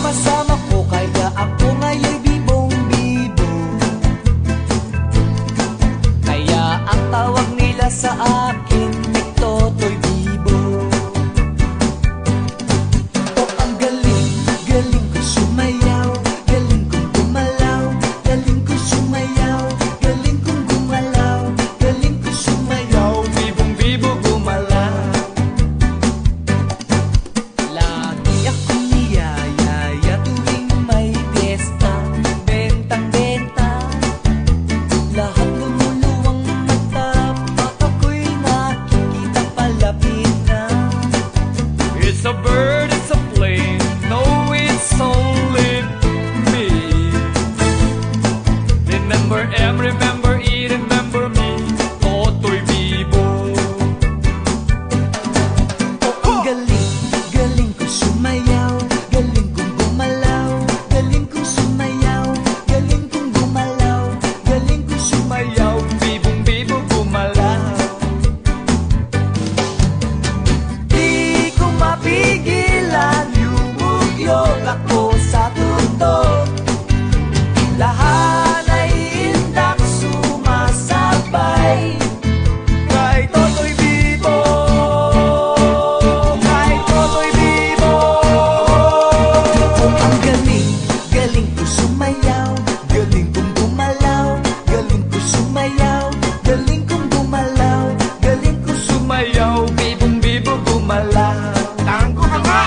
kasama ko, kaya ako ngayon'y bibong-bibo. Kaya ang tawag nila sa akin, Totoy Bibo. Oh, ang galing, galing ko sumayaw, galing kong gumalaw, galing ko sumayaw, galing kong gumalaw, galing ko sumayaw, bibong-bibo gumalaw. Lagi akong niyayaya tuwing may piyesta, bentang-benta, lahat lumuluwang mata, pag ako'y nakikita palapit na. It's a bird, it's a plane, no, it's only me. Remember M, remember E, remember me, Totoy Bibo. Oh, ang galing, galing ko sumayaw, galing kong gumalaw, galing kong sumayaw, galing kong gumalaw, galing kong sumayaw, Bibong-bibo gumalaw. di ko mapigilan, yumugyog ako sa tugtog. Lahat ay indak sumasabay kay Totoy Bibo, kay Totoy Bibo. Oh, ang galing, galing ko sumayaw, galing kong gumalaw, galing ko sumayaw, galing kong gumalaw, galing ko Sumayaw, bibong-bibo gumalaw. Tango ka nga!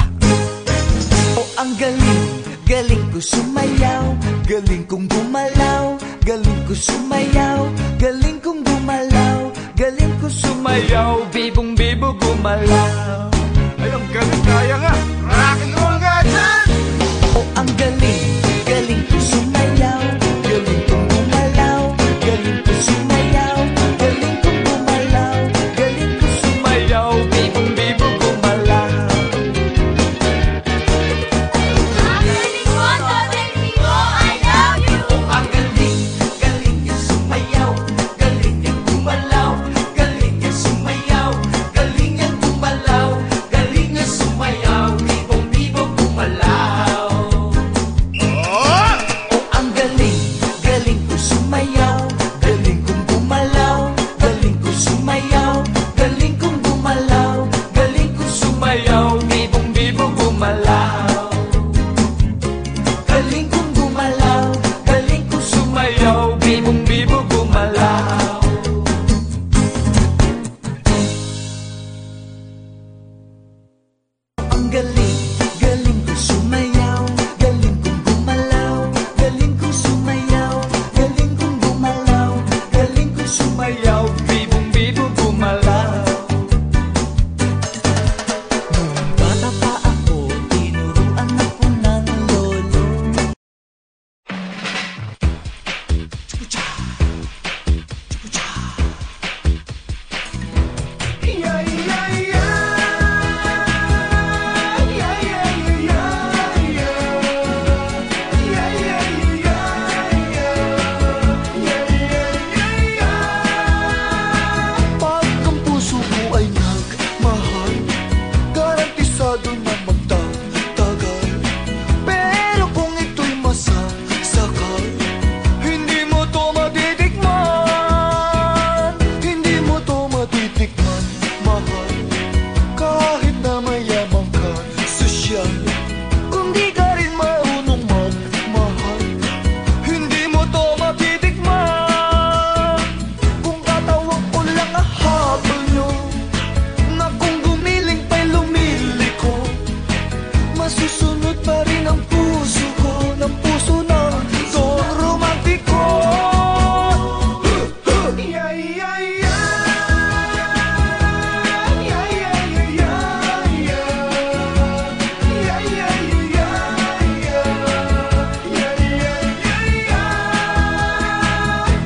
Oh, ang galing, galing ko sumayaw, galing kong gumalaw, galing ko sumayaw, galing kong gumalaw, galing ko Sumayaw, bibong-bibo gumalaw. Ay, ang galing, kaya nga! Rock and roll nga dyan! Oh, ang galing, galing ko sumayaw, galing kong gumalaw, galing ko sumayaw, galing kong gumalaw, galing ko Sumayaw, bibong-bibo gumalaw. ang galing, galing niya sumayaw, galing niya gumalaw, galing niya sumayaw, galing niya gumalaw, galing niya sumayaw, bibong-bibo gumalaw. Oh, ang galing, galing ko sumayaw, galing kong gumalaw, galing ko sumayaw, galing kong gumalaw, galing ko sumayaw, Bibong-bibo gumalaw. galing kong gumalaw, galing ko Sumayaw, bibong-bibo gumalaw. ang galing, galing ko sumayaw, galing kong gumalaw, galing ko sumayaw, galing kong gumalaw, galing ko sumayaw. Bibong-bibo gumalaw. Nung bata pa ako, tinuruan ako ng lolo. Pag ang puso mo ay nagmahal, garantisado na magtatagal. Pero kung ito'y masasakal, hindi mo to matitikman, hindi mo to matitikman, mahal. Kahit na mayaman ka, sosyal, kung di ka rin marunong magmahal, hindi mo to matitikman. Kung katawag ko lang ang habol nyo, na kung gumiling pa'y lumiliko, masusunod pa rin ang puso ko, ng puso ng Don Romantiko.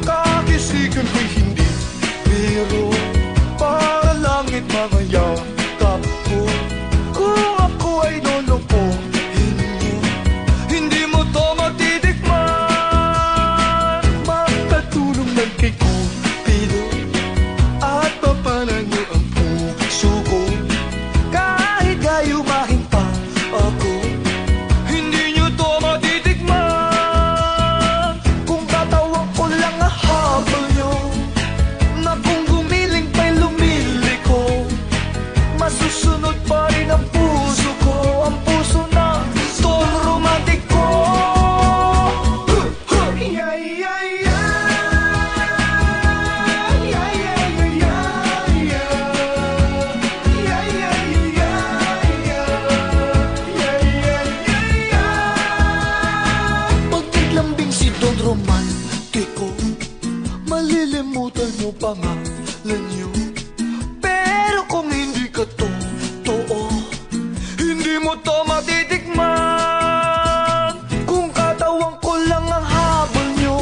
Kakisigan ko'y hindi biro, para langit mga yakap ko. Kung ako ay lolo ko, to matitikman. Kung katawan ko lang ang habol nyo,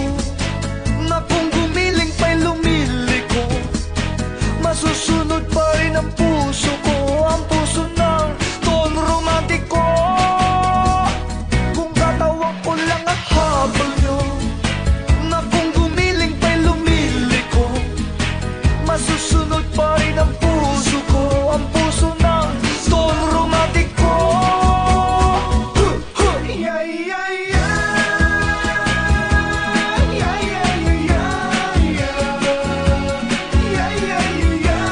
na kung gumiling pa'y lumiliko, masusunod pa rin ang puso ko, ang puso ng Don Romantiko. Kung katawan ko lang ang habol nyo, na kung gumiling pa'y lumiliko, masusunod pa rin ang puso ko, ang puso ng Don Romantiko. Yeah, yeah, yeah. Yeah, yeah, yeah, yeah. Yeah, yeah, yeah, yeah.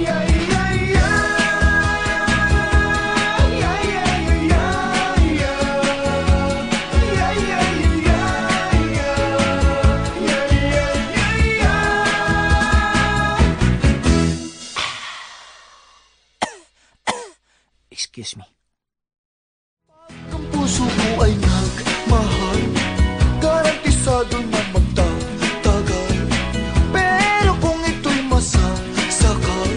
Yeah, yeah, yeah, yeah. Yeah, yeah, yeah. Yeah, yeah, Excuse me. Ang puso ko ay nagmahal, garantisado na magtatagal. Pero kung ito'y masasakal,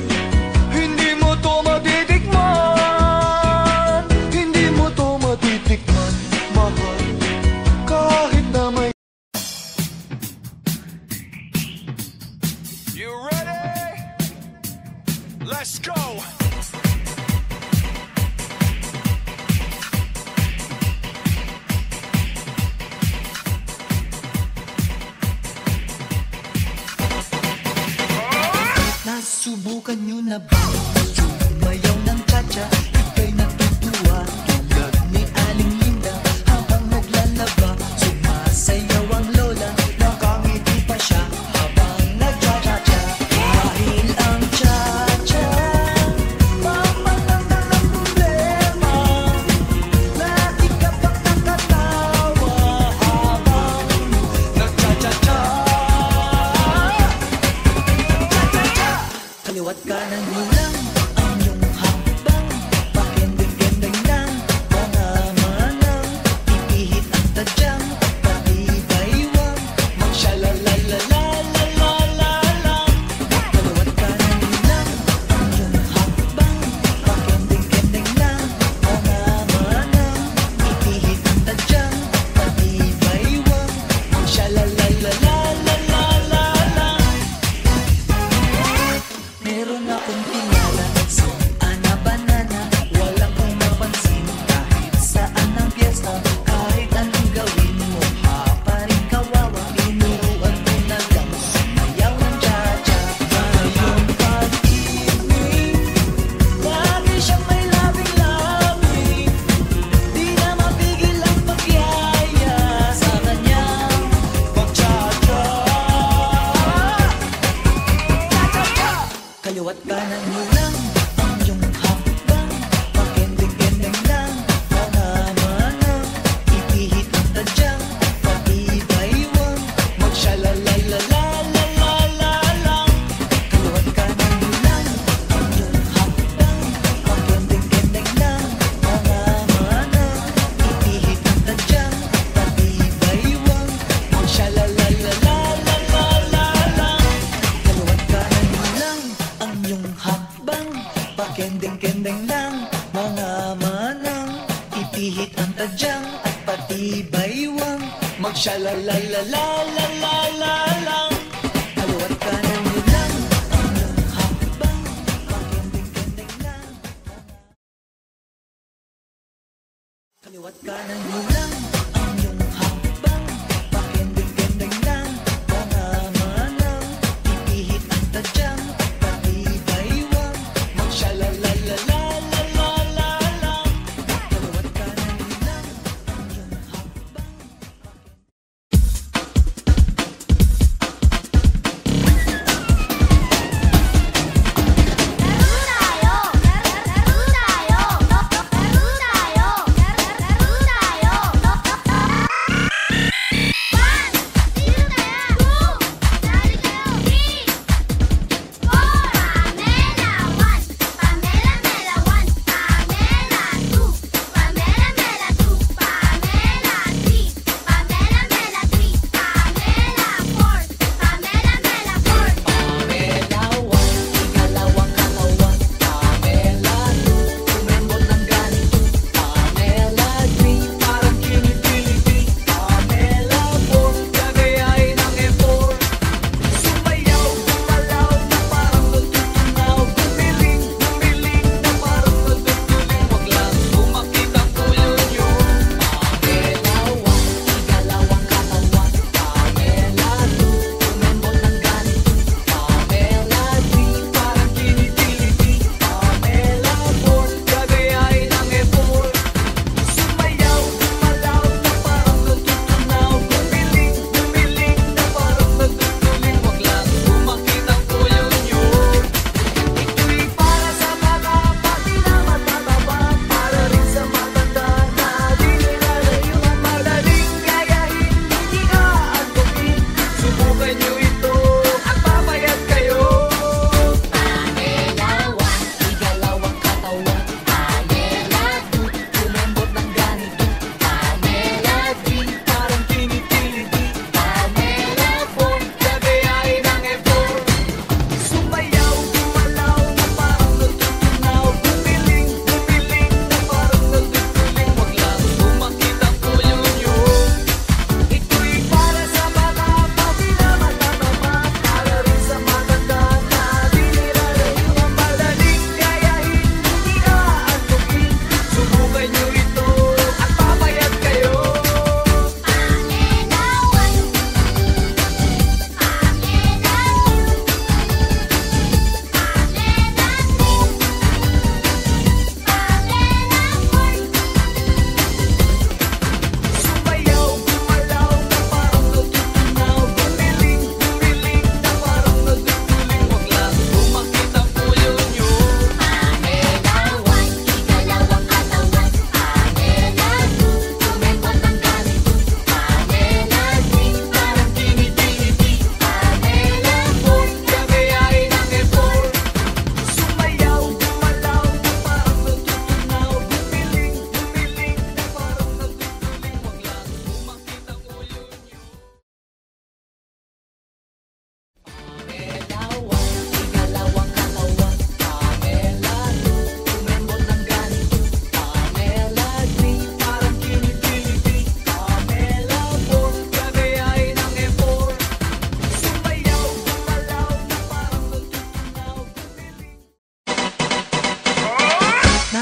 hindi mo to matitikman. Hindi mo to matitikman, mahal. Kahit na may... You ready? Let's go! Nasubukan nyo na ba sumayaw ng cha-cha? Ika'y natutuwa tulad ni Aling Linda. Habang naglalaba, sumasayaw ang lola. Nakangiti pa siya habang nagcha-cha-cha. Dahil ang cha-cha pampatanggal ang problema. Lagi ka pang nakatawa habang nagcha-cha-cha. Kaliwat kanan mo lang ang iyong habang, pakending-kending lang mga manang, ipihit ang tadyang pati baywang, magsyalalalalalalala. Kaliwat kanan mo lang ang iyong habang, pakending-kending lang mga manang, ipihit ang tadyang pati baywang, magsyalalalalalalala. Meron akong kilala sa Ana Banana, wala kong mapansin kahit saan ang piyesta. Kahit anong gawin mo, pa rin kawawa. Tinuruan mo na lang sumayaw ng cha-cha. Ngayong pag-ibig, lagi siyang may labing-labing. Di na mapigil ang pagyaya sa kanyang pag-cha-cha. Kaliwat kanan mo lang ang iyong habang, pakending-kending lang mga manang, ipihit ang tadyang pati baywang, magsyalalalalalalala. Kaliwat kanan mo lang ang iyong habang, pakending-kending lang mga manang, ipihit ang tadyang pati baywang, magsyalalalalalalala. Kaliwat kanan mo lang ang iyong habang, pakending-kending lang mga manang, ipihit ang tadyang at pati baywang, magsyalalalalalalala. Kaliwat kanan mo lang ang iyong habang, pakending-kending lang kaliwat kanan mo lang ang iyong habang, pakending-kending lang mga manang, ipihit ang tadyang at pati baywang, magsyalalalalalalala. Kaliwat kanan mo lang ang iyong habang. Laro tayo!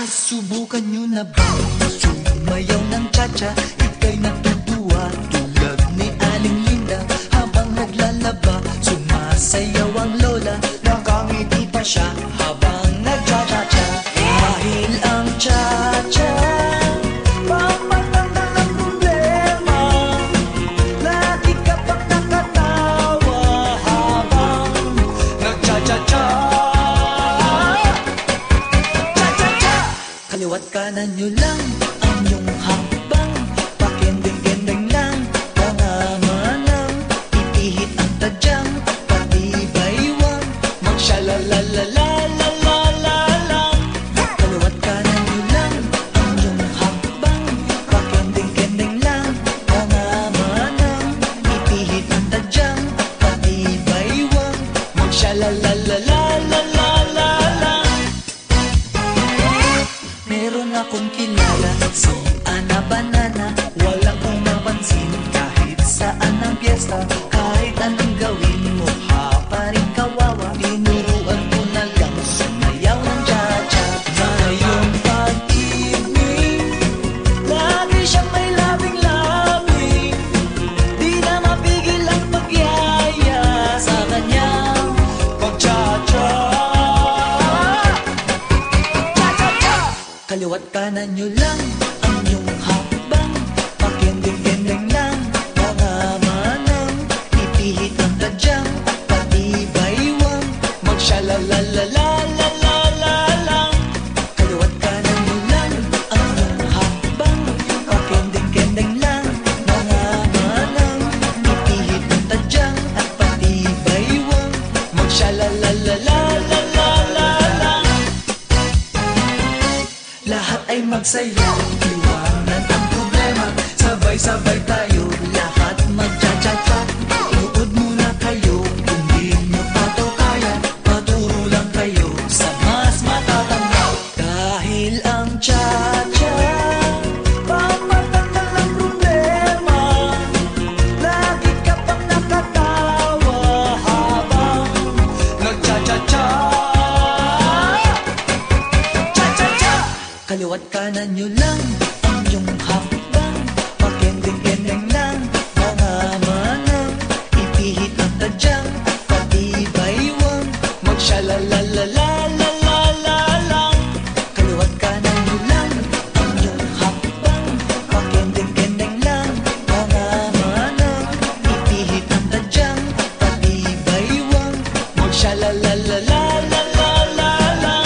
Nasubukan nyo na ba sumayaw ng cha-cha? Ika'y natutuwa tulad ni Aling Linda. Habang naglalaba, sumasayaw ang lola. Nakangiti pa siya habang nagcha-cha-cha. Dahil ang cha-cha pampatanggal ng problema. Lagi ka pang nakatawa habang nagcha-cha-cha. Kaliwat kanan nyo lang ang iyong hakbang. Pakending-kending lang pangamanang. Ipihit ang tadyang pati baywang. Magsyalalalalalalalang. Kaliwat kanan nyo lang ang iyong hakbang. Pakending-kending lang pangamanang. Ipihit ang tadyang pati baywang. Magsyalalalalalalalang. Meron akong kilala, si Ana Banana. Walang umapansin kahit saan ang piyesta. Kahit anong gawin, mukha pa rin kawawa. Tinuruan ko na lang sumayaw ng cha-cha. Ngayong pag-ibig, lagi siyang may labing-labing. Di na mapigil ang pagyaya sa kanyang pag-cha-cha. Kaliwat kanan nyo lang ang iyong hakbang. Pakending-kending lang pangamanang. Ipihit ang tadyang pati baywang. Magsyalalalalalalalang. Kaliwat kanan nyo lang ang iyong hakbang. Pakending-kending lang pangamanang. Ipihit ang tadyang at pati baywang. Magsyalalalalalalalang. Lahat ay magsayaw, iwanan ang problema. Sabay-sabay tayo, lahat magcha-cha-cha. Inuod muna kayo, kung di nyo pa to kaya. Paturo lang kayo sa mas matatanda. Dahil ang cha-cha pampatanggal ng problema. Lagi ka pang nakatawa habang nagcha-cha-cha. Kaliwat kanan nyo lang ang iyong hakbang. Pakending-kending lang pangamanang. Ipihit ang tadyang pati baywang. Magsyalalalalalalalang. Kaliwat kanan nyo lang ang iyong hakbang. Pakending-kending lang pangamanang. Ipihit ang tadyang pati baywang. Magsyalalalalalalalang.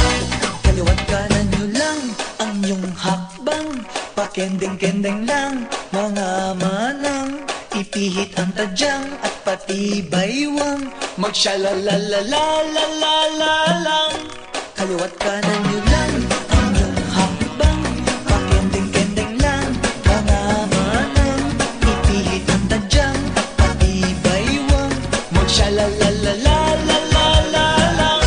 Kaliwat kanan nyo lang ang iyong hakbang. Pakending-kending lang mga manang. Ipihit ang tadyang at pati baywang. Magsyalalalalalalalang. Kaliwat kanan nyo lang ang iyong hakbang. Pakending-kending lang mga manang. Ipihit ang tadyang at pati baywang. Magsyalalalalalalalang.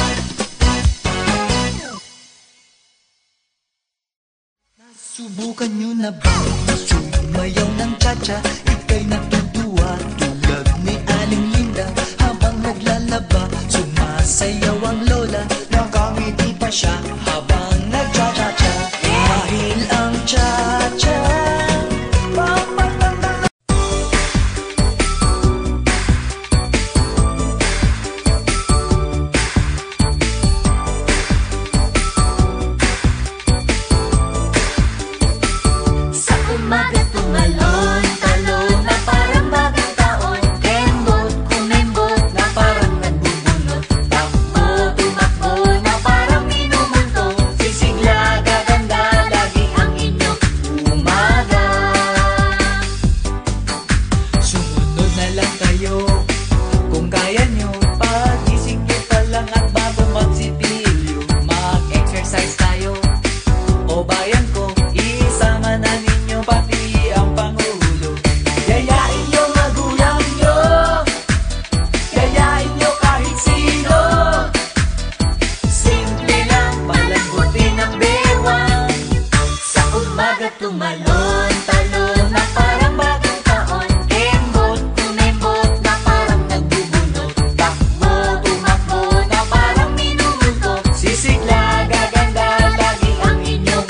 Nasubukan nyo na ba sumayaw ng cha-cha? Ika'y natutuwa tulad ni Aling Linda. Habang naglalaba, sumasayaw ang lola. Nakangiti pa siya habang nagcha-cha-cha. Dahil ang cha-cha pampatanggal. Sa umaga tumalon, talon na parang bagong taon. Kembot, kumembot na parang nagbubunot. Takbo, tumakbo na parang minumulto. Sisigla, gaganda, lagi ang inyong umaga. Sumunod na lang kayo kung kaya nyo. Pagising nyo pa lang at bago magsipilyo, mag-exercise tayo. O bayan ko, isama na ninyo pati ang Pangulo. Yayain nyo magulang nyo, yayain nyo kahit sino. Simple lang palambutin ang bewang. Sa umaga tumalon, talon na parang bagong taon. Kembot, kumembot na parang nagbubunot. Takbo, tumakbo na parang minumulto. Sisigla, gaganda, lagi ang inyong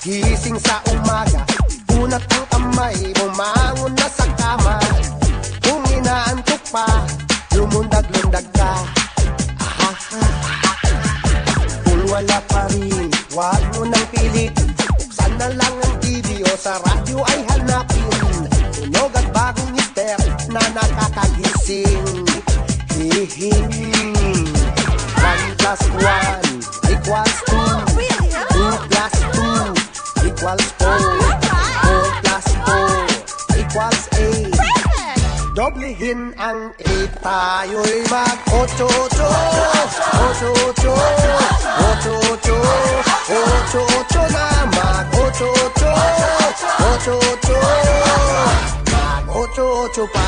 Gising sa umaga, unat ang kamay, bumangon na sa kama. Kung inaantok pa, lumundag-lundag ka. Kung wala pa rin, wag mo nang pilit. Buksan na lang ang TV o sa radyo ay hanapin. Tunog at bagong mister na nakakagising. Hihing 1 plus 1 equals 2. 2 plus 2 equals 4. 4 plus 4 equals 8. Doblehin ang 8, tayo'y mag-8-8. 8-8 8-8 8-8 na mag-8-8. 8-8 mag-8-8 pa.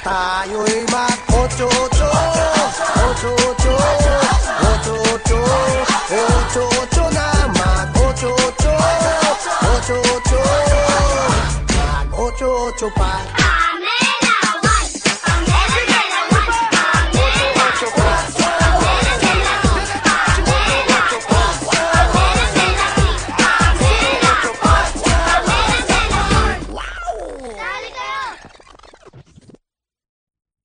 Tayo'y mag-8-8 8-8 8-8 8-8 na mag-8-8 8-8 mag-8-8 pa.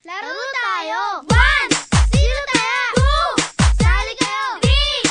Laro tayo! 1! Sino tayo? 2! Sali kayo! 3!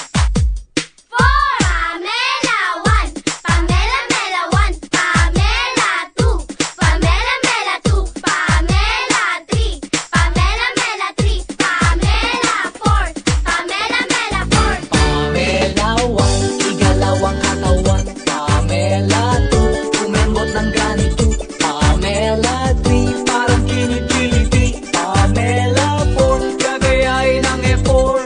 4! Pamela 1! Pamela Mela 1! Pamela 2! Pamela Mela 2! Pamela 3! Pamela Mela 3! Pamela 4! Pamela Mela 4! Pamela 1, igalawang katawan. Pamela 2, kumembot ng ganito. Pamela 3, parang kinikiliti. Pamela 4, gagayain ng effort.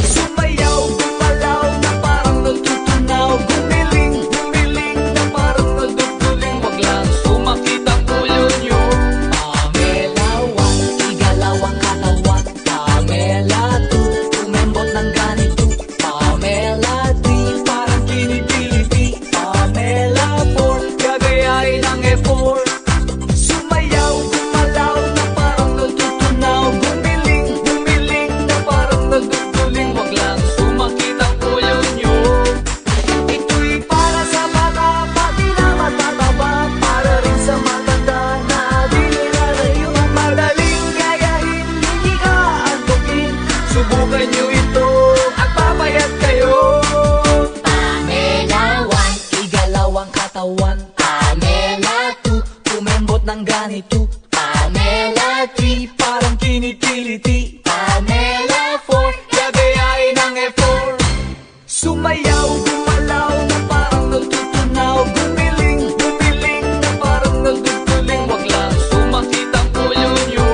Sumayaw, gumalaw na parang nagtutunaw. Gumiling, gumiling na parang nagduduling. Wag lang sumakit ang ulo nyo. Pamela 1, igalawang katawan. Pamela 2, kumembot ng ganito. Pamela 3, parang kinikiliti. Pamela 4, gagayain ng effort. Sumayaw, gumalaw na parang nagtutunaw. Gumiling, gumiling na parang nagduduling. Wag lang sumakit ang ulo nyo. Ito'y para sa bata, pati na matataba. Para rin sa matanda na di nilalayo. Madaling gayahin, hindi ka antukin. Subukan nyo ito at papayat kayo. Pamela 1, igalawang katawan. Pamela 2, kumembot ng ganito. Pamela 3, parang kinikiliti. Pamela 4, gagayain ng effort. Sumayaw, gumalaw na parang nagtutunaw. Gumiling, gumiling na parang nagduduling. Wag lang sumakit ang ulo nyo.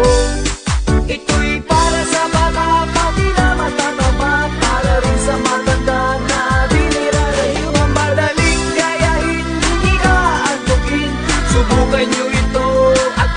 Ito'y para sa bata, pati na matataba. Para rin sa matanda na di nilalayo. Madaling gayahin, hindi ka antukin. Subukan nyo ito at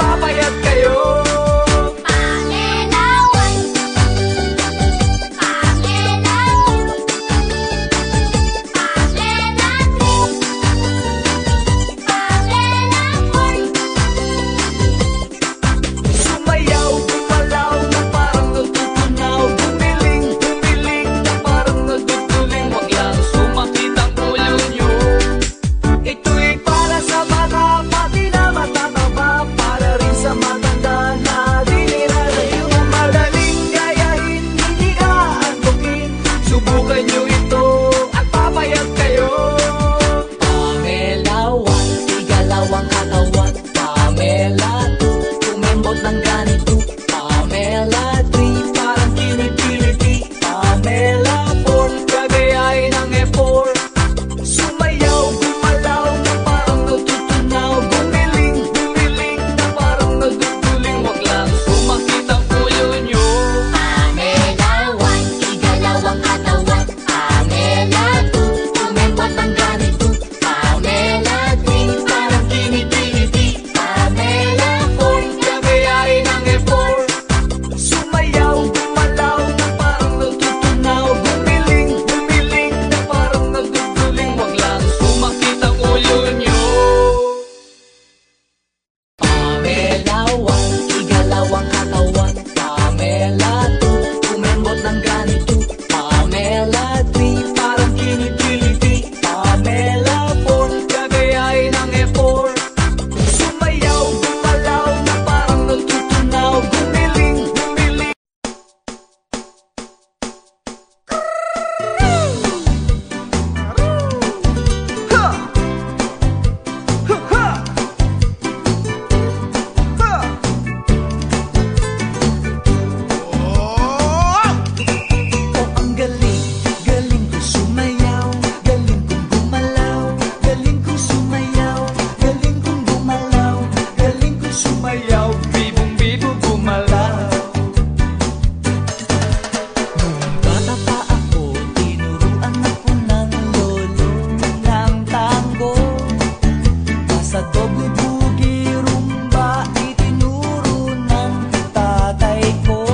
Sa doble bugi rumba itinuro ng tatay ko.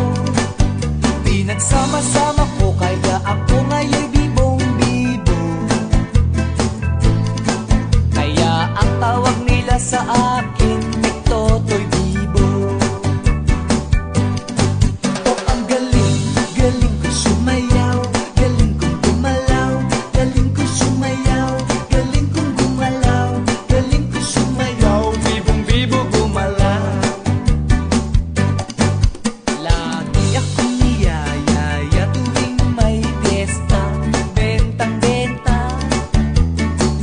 Pinagsama-sama ko kaya ako ngaya'y bibong-bibo. Kaya ang tawag nila sa akin Totoy Bibo. Oh, ang galing, galing ko sumayaw, galing kong gumalaw, galing ko sumayaw, galing kong gumalaw, galing ko sumayaw, bibong-bibo gumalaw. Lagi akong niyayaya tuwing may piyesta, bentang-benta,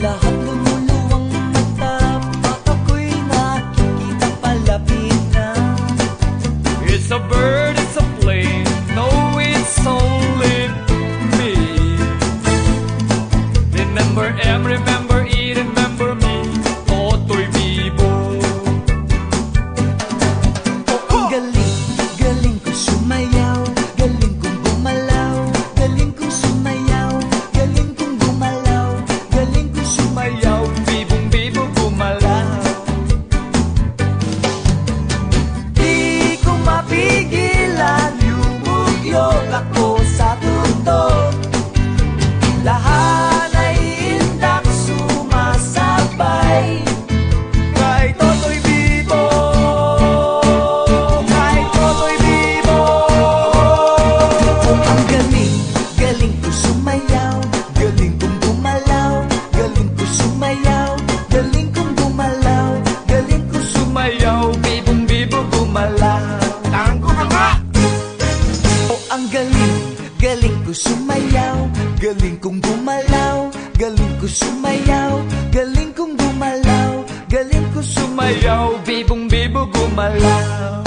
lahat lumuluwang mata, pag ako'y nakikita palapit na. It's a bird, it's a plane, no, it's only me. Remember M, remember E, remember me, Totoy Bibo. Oh, ang galing, galing ko sumayaw, galing kong gumalaw, galing kong sumayaw, galing kong gumalaw, galing kong sumayaw, bibong-bibo gumalaw. Di ko mapigilan, yumugyog ako sa tugtog. Lahat ay indak sumasabay kay Totoy Bibo, kay Totoy Bibo. Oh, ang galing, galing ko sumayaw, galing kong gumalaw, galing ko sumayaw, galing kong gumalaw, galing ko sumayaw, bibong-bibo gumalaw. Tango ka nga! Oh, ang galing, galing ko sumayaw, galing kong gumalaw, galing ko sumayaw, galing kong gumalaw, galing ko sumayaw, bibong-bibo gumalaw.